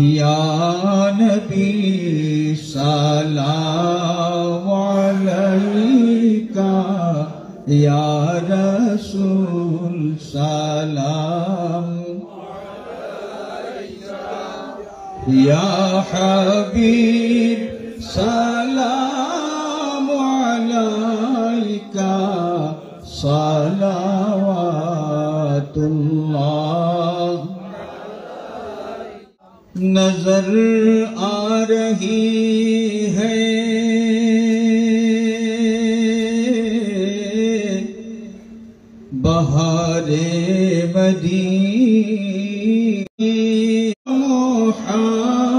یا نبی سلام علیکہ، یا رسول سلام یا حبیب سلام علیکہ، صلوات اللہ۔ نظر آ رہی ہے بہار مدینہ،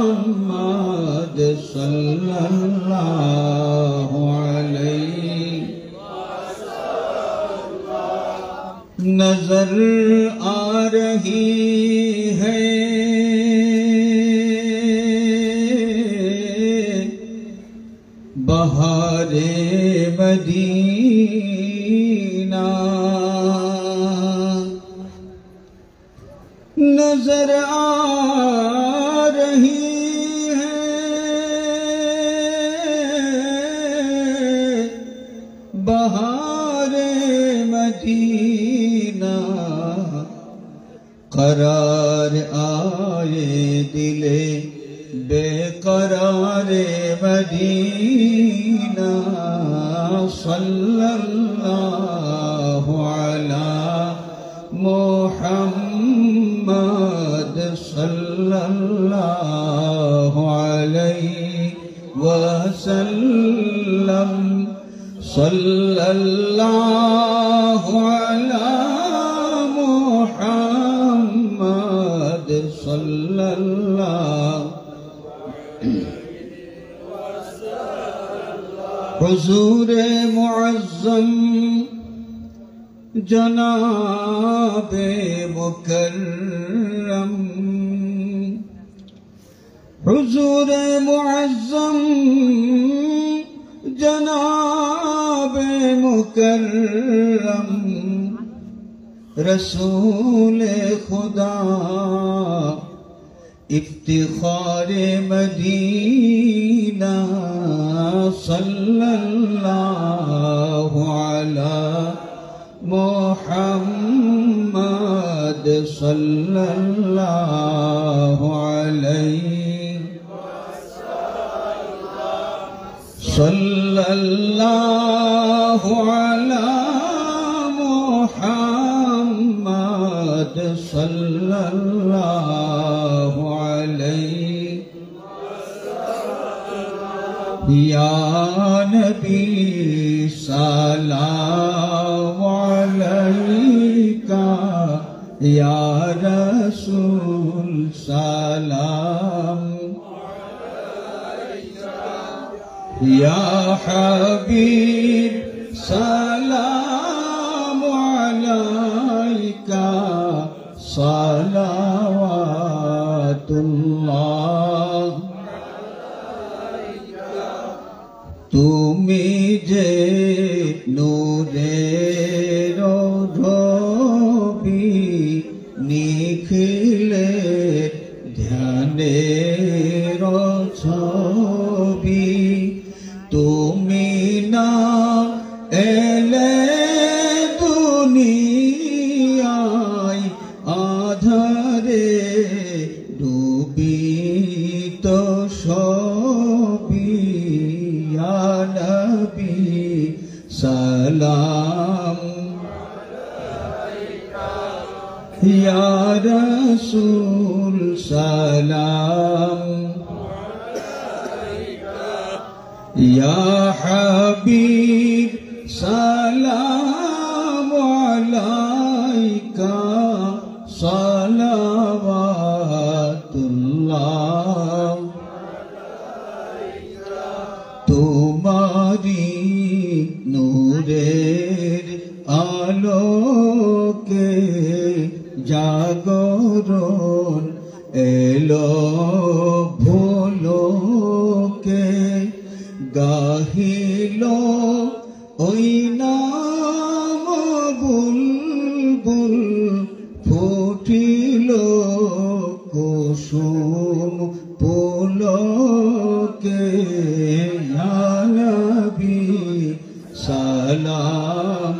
محمد صلی اللہ علیہ وسلم۔ نظر آ رہی ہے بہار مدینہ، نظر آ رہی ہے بہار مدینہ، قرار آئے دل بے قرار مدینہ، صلی اللہ علی محمد صلی اللہ علیہ وسلم، صلی اللہ علی محمد صلی اللہ۔ حضور معظم جناب مکرم، حضور معظم جناب مکرم، رسول خدا افتخار مدینہ، صلی اللہ علی محمد صلی اللہ علیہ صلی اللہ علی محمد صلی اللہ علیہ۔ یا نبی سلام علیکہ، یا رسول سلام یا حبیب سلام علیکہ، صلوات اللہ۔ তুমি যে নূরের রবি, নিখিলের ধ্যানের ছবি, তুমি না এলে দুনিয়ায় আধারে ডুবিত সবই, ইয়া নবী সালাম ইয়া রাসূল সালাম ইয়া হাবিব সালাম আলাইকা, সালাওয়াতুল্লাহ। তোমারি নূরের আলোকে জাগরণ এলো ভুলোকে, গাহিল ওই নাম বুলবুল, ফুটিল কুসুম یا نبی سلام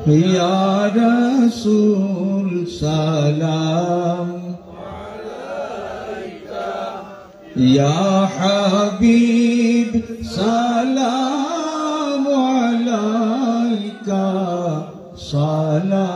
یا رسول سلام یا حبیب سلام علیکہ سلام